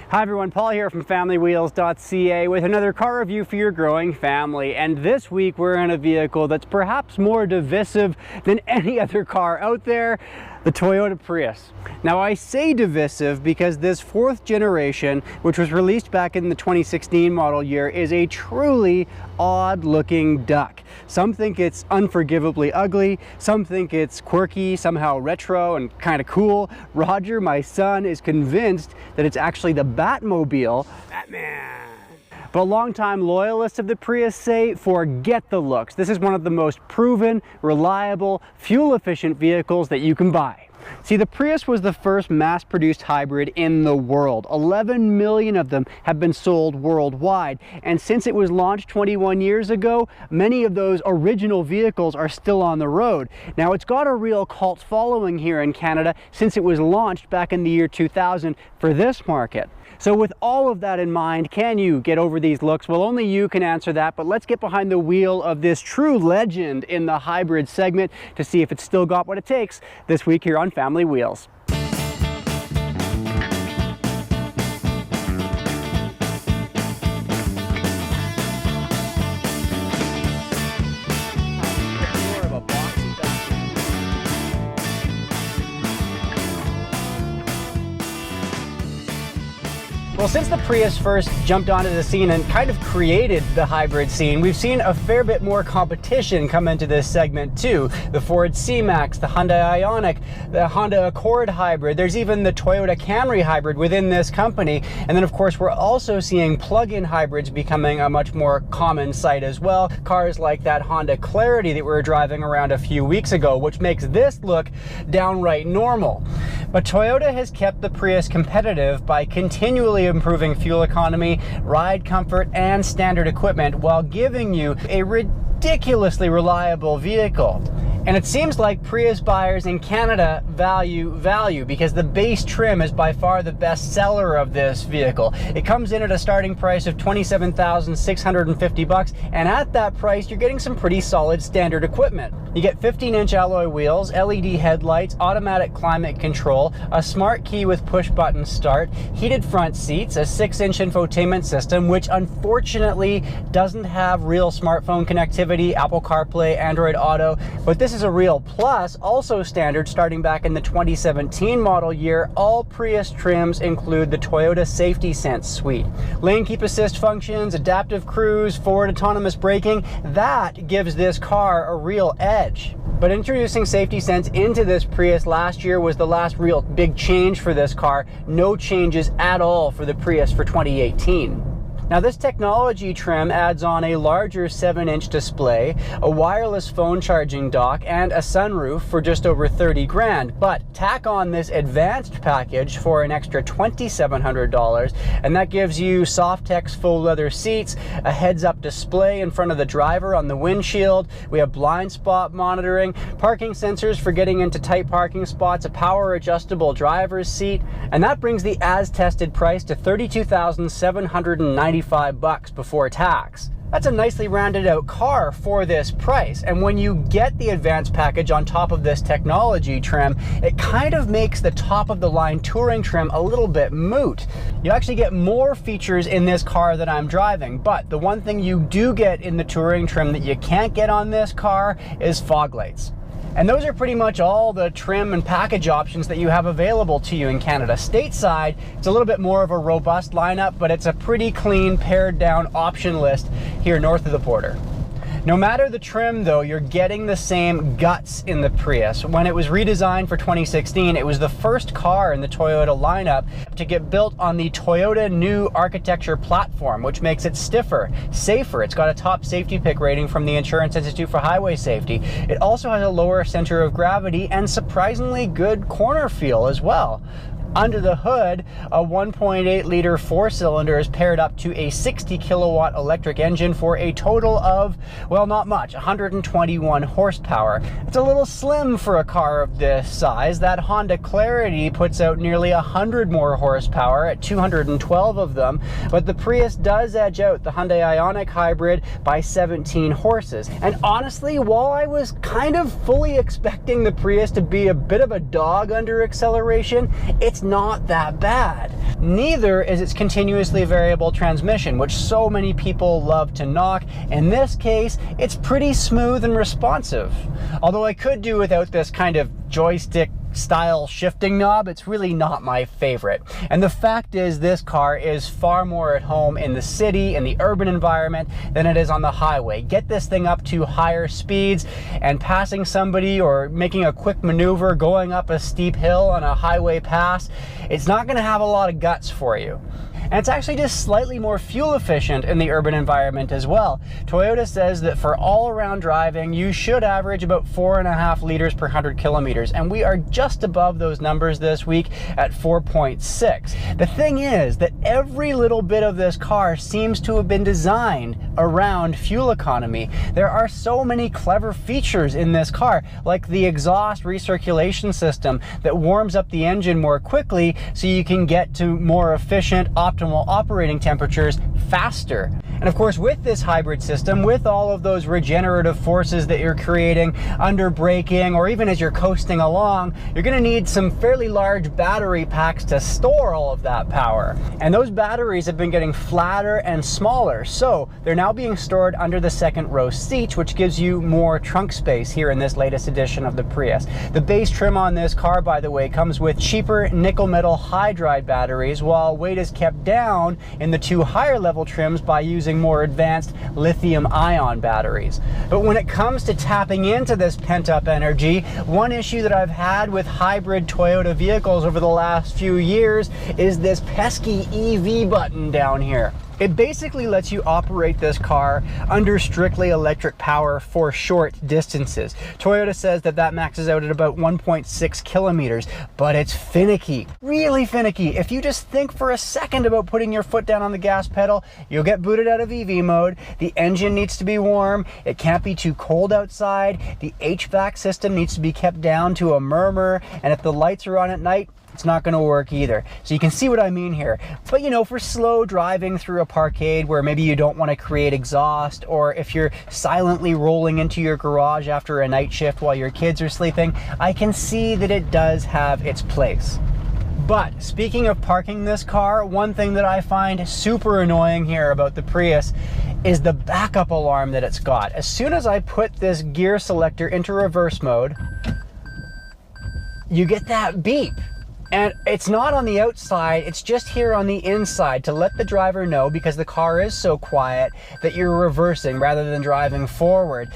Hi everyone, Paul here from familywheels.ca with another car review for your growing family. And this week we're in a vehicle that's perhaps more divisive than any other car out there, the Toyota Prius. Now I say divisive because this fourth generation, which was released back in the 2016 model year, is a truly odd looking duck. Some think it's unforgivably ugly, some think it's quirky, somehow retro and kind of cool. Roger, my son, is convinced that it's actually the Batmobile. Batman! But longtime loyalists of the Prius say, forget the looks. This is one of the most proven, reliable, fuel-efficient vehicles that you can buy. See, the Prius was the first mass-produced hybrid in the world. 11 million of them have been sold worldwide. And since it was launched 21 years ago, many of those original vehicles are still on the road. Now, it's got a real cult following here in Canada since it was launched back in the year 2000 for this market. So with all of that in mind, can you get over these looks? Well, only you can answer that, but let's get behind the wheel of this true legend in the hybrid segment to see if it's still got what it takes this week here on Family Wheels. Well, since the Prius first jumped onto the scene and kind of created the hybrid scene, we've seen a fair bit more competition come into this segment too. The Ford C-Max, the Hyundai Ioniq, the Honda Accord hybrid, there's even the Toyota Camry hybrid within this company. And then of course, we're also seeing plug-in hybrids becoming a much more common sight as well. Cars like that Honda Clarity that we were driving around a few weeks ago, which makes this look downright normal. But Toyota has kept the Prius competitive by continually improving fuel economy, ride comfort, and standard equipment while giving you a ridiculously reliable vehicle. And it seems like Prius buyers in Canada value because the base trim is by far the best seller of this vehicle. It comes in at a starting price of $27,650, and at that price you're getting some pretty solid standard equipment. You get 15-inch alloy wheels, LED headlights, automatic climate control, a smart key with push-button start, heated front seats, a 6-inch infotainment system, which unfortunately doesn't have real smartphone connectivity, Apple CarPlay, Android Auto, but this is a real plus. Also standard starting back in the 2017 model year, all Prius trims include the Toyota Safety Sense suite. Lane keep assist functions, adaptive cruise, forward autonomous braking, that gives this car a real edge. But introducing Safety Sense into this Prius last year was the last real big change for this car. No changes at all for the Prius for 2018. Now this technology trim adds on a larger 7-inch display, a wireless phone charging dock, and a sunroof for just over 30 grand. But tack on this advanced package for an extra $2,700, and that gives you Softex full leather seats, a heads-up display in front of the driver on the windshield. We have blind spot monitoring, parking sensors for getting into tight parking spots, a power adjustable driver's seat, and that brings the as-tested price to $32,795 before tax. That's a nicely rounded out car for this price. And when you get the advanced package on top of this technology trim, it kind of makes the top of the line touring trim a little bit moot. You actually get more features in this car that I'm driving, but the one thing you do get in the touring trim that you can't get on this car is fog lights. And those are pretty much all the trim and package options that you have available to you in Canada. Stateside, it's a little bit more of a robust lineup, but it's a pretty clean, pared down option list here north of the border. No matter the trim though, you're getting the same guts in the Prius. When it was redesigned for 2016, it was the first car in the Toyota lineup to get built on the Toyota new architecture platform, which makes it stiffer, safer. It's got a top safety pick rating from the Insurance Institute for Highway Safety. It also has a lower center of gravity and surprisingly good corner feel as well. Under the hood, a 1.8 liter four-cylinder is paired up to a 60 kilowatt electric engine for a total of, well, not much, 121 horsepower. It's a little slim for a car of this size. That Honda Clarity puts out nearly 100 more horsepower at 212 of them, but the Prius does edge out the Hyundai Ioniq hybrid by 17 horses. And honestly, while I was kind of fully expecting the Prius to be a bit of a dog under acceleration, it's not that bad. Neither is its continuously variable transmission, which so many people love to knock. In this case, it's pretty smooth and responsive. Although I could do without this kind of joystick style shifting knob, it's really not my favorite. And the fact is, this car is far more at home in the city, in the urban environment, than it is on the highway. Get this thing up to higher speeds and passing somebody or making a quick maneuver going up a steep hill on a highway pass, it's not going to have a lot of guts for you. And it's actually just slightly more fuel efficient in the urban environment as well. Toyota says that for all-around driving, you should average about 4.5 liters per 100 kilometers, and we are just above those numbers this week at 4.6. The thing is that every little bit of this car seems to have been designed around fuel economy. There are so many clever features in this car, like the exhaust recirculation system that warms up the engine more quickly so you can get to more efficient, optimal operating temperatures faster. And of course, with this hybrid system, with all of those regenerative forces that you're creating under braking or even as you're coasting along, you're going to need some fairly large battery packs to store all of that power. And those batteries have been getting flatter and smaller, so they're now being stored under the second row seats, which gives you more trunk space here in this latest edition of the Prius. The base trim on this car, by the way, comes with cheaper nickel metal hydride batteries, while weight is kept down in the two higher level trims by using more advanced lithium ion batteries. But when it comes to tapping into this pent-up energy, one issue that I've had with hybrid Toyota vehicles over the last few years is this pesky EV button down here. It basically lets you operate this car under strictly electric power for short distances. Toyota says that that maxes out at about 1.6 kilometers, but it's finicky, really finicky. If you just think for a second about putting your foot down on the gas pedal, you'll get booted out of EV mode. The engine needs to be warm. It can't be too cold outside. The HVAC system needs to be kept down to a murmur. And if the lights are on at night, it's not going to work either. So you can see what I mean here. But you know, for slow driving through a parkade where maybe you don't want to create exhaust, or if you're silently rolling into your garage after a night shift while your kids are sleeping, I can see that it does have its place. But speaking of parking this car, one thing that I find super annoying here about the Prius is the backup alarm that it's got. As soon as I put this gear selector into reverse mode, you get that beep. And it's not on the outside, it's just here on the inside to let the driver know, because the car is so quiet, that you're reversing rather than driving forward.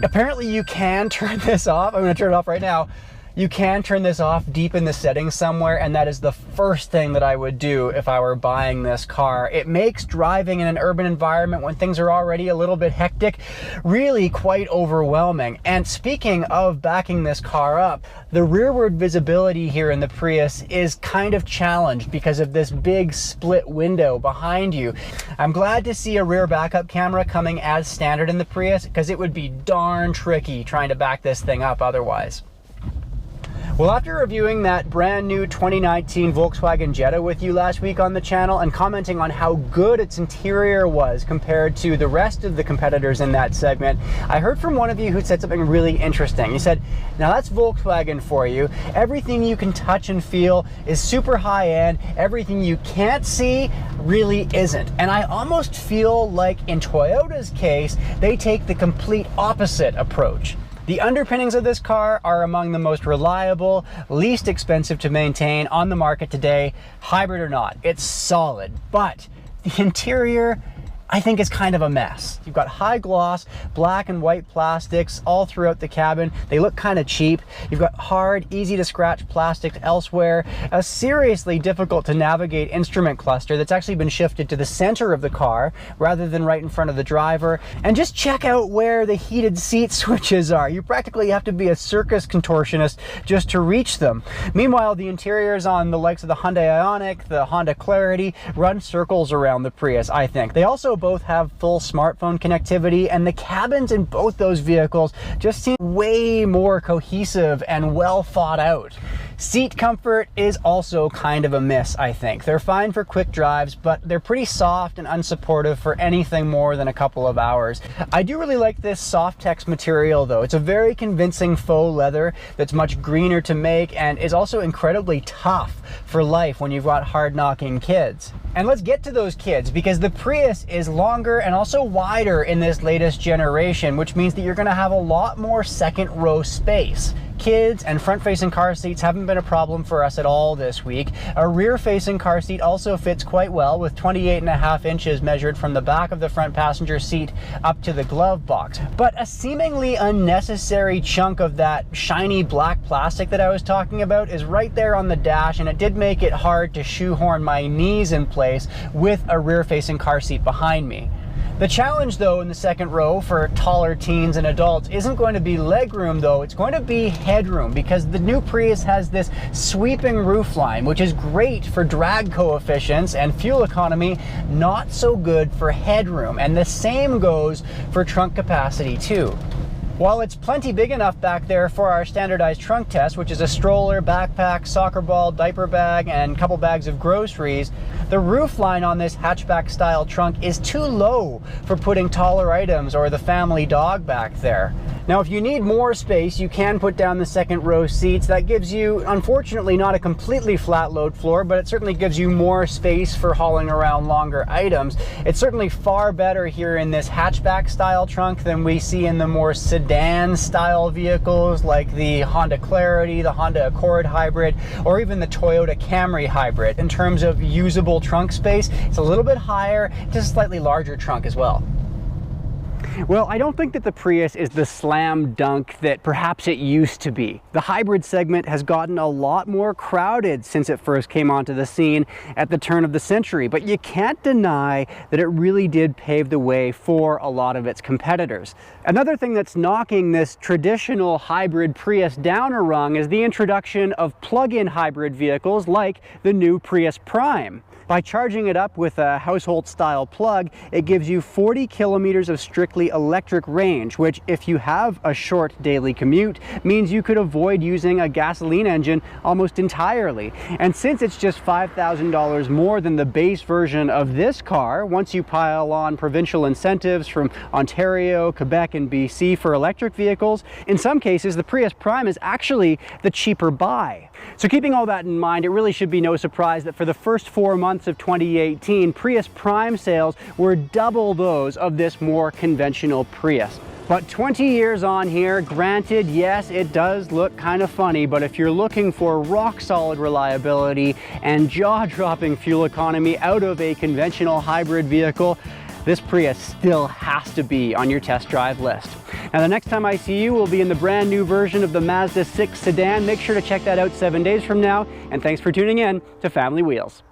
Apparently you can turn this off. I'm going to turn it off right now. You can turn this off deep in the settings somewhere, and that is the first thing that I would do if I were buying this car. It makes driving in an urban environment when things are already a little bit hectic really quite overwhelming. And speaking of backing this car up, the rearward visibility here in the Prius is kind of challenged because of this big split window behind you. I'm glad to see a rear backup camera coming as standard in the Prius, because it would be darn tricky trying to back this thing up otherwise. Well, after reviewing that brand new 2019 Volkswagen Jetta with you last week on the channel and commenting on how good its interior was compared to the rest of the competitors in that segment, I heard from one of you who said something really interesting. He said, now that's Volkswagen for you. Everything you can touch and feel is super high end. Everything you can't see really isn't. And I almost feel like in Toyota's case, they take the complete opposite approach. The underpinnings of this car are among the most reliable, least expensive to maintain on the market today, hybrid or not. It's solid, but the interior, I think, is kind of a mess. You've got high gloss, black and white plastics all throughout the cabin. They look kind of cheap. You've got hard, easy to scratch plastics elsewhere, a seriously difficult to navigate instrument cluster that's actually been shifted to the center of the car rather than right in front of the driver. And just check out where the heated seat switches are. You practically have to be a circus contortionist just to reach them. Meanwhile, the interiors on the likes of the Hyundai Ioniq, the Honda Clarity, run circles around the Prius, I think. They also both have full smartphone connectivity, and the cabins in both those vehicles just seem way more cohesive and well thought out. Seat comfort is also kind of a miss, I think. They're fine for quick drives, but they're pretty soft and unsupportive for anything more than a couple of hours. I do really like this Softex material though. It's a very convincing faux leather that's much greener to make and is also incredibly tough for life when you've got hard-knocking kids. And let's get to those kids, because the Prius is longer and also wider in this latest generation, which means that you're going to have a lot more second row space. Kids and front-facing car seats haven't been a problem for us at all this week. A rear-facing car seat also fits quite well, with 28.5 inches measured from the back of the front passenger seat up to the glove box. But a seemingly unnecessary chunk of that shiny black plastic that I was talking about is right there on the dash, and it did make it hard to shoehorn my knees in place with a rear-facing car seat behind me. The challenge though in the second row for taller teens and adults isn't going to be legroom though, it's going to be headroom, because the new Prius has this sweeping roofline, which is great for drag coefficients and fuel economy, not so good for headroom. And the same goes for trunk capacity too. While it's plenty big enough back there for our standardized trunk test, which is a stroller, backpack, soccer ball, diaper bag, and a couple bags of groceries, the roofline on this hatchback style trunk is too low for putting taller items or the family dog back there. Now, if you need more space, you can put down the second row seats. That gives you, unfortunately, not a completely flat load floor, but it certainly gives you more space for hauling around longer items. It's certainly far better here in this hatchback style trunk than we see in the more sedan style vehicles like the Honda Clarity, the Honda Accord Hybrid, or even the Toyota Camry Hybrid. In terms of usable trunk space, it's a little bit higher, just a slightly larger trunk as well. Well, I don't think that the Prius is the slam dunk that perhaps it used to be. The hybrid segment has gotten a lot more crowded since it first came onto the scene at the turn of the century, but you can't deny that it really did pave the way for a lot of its competitors. Another thing that's knocking this traditional hybrid Prius down a rung is the introduction of plug-in hybrid vehicles like the new Prius Prime. By charging it up with a household-style plug, it gives you 40 kilometers of strictly electric range, which, if you have a short daily commute, means you could avoid using a gasoline engine almost entirely. And since it's just $5,000 more than the base version of this car, once you pile on provincial incentives from Ontario, Quebec, and BC for electric vehicles, in some cases, the Prius Prime is actually the cheaper buy. So keeping all that in mind, it really should be no surprise that for the first 4 months of 2018, Prius Prime sales were double those of this more conventional Prius. But 20 years on here, granted, yes, it does look kind of funny, but if you're looking for rock-solid reliability and jaw-dropping fuel economy out of a conventional hybrid vehicle, this Prius still has to be on your test drive list. Now, the next time I see you will be in the brand new version of the Mazda 6 sedan. Make sure to check that out 7 days from now, and thanks for tuning in to Family Wheels.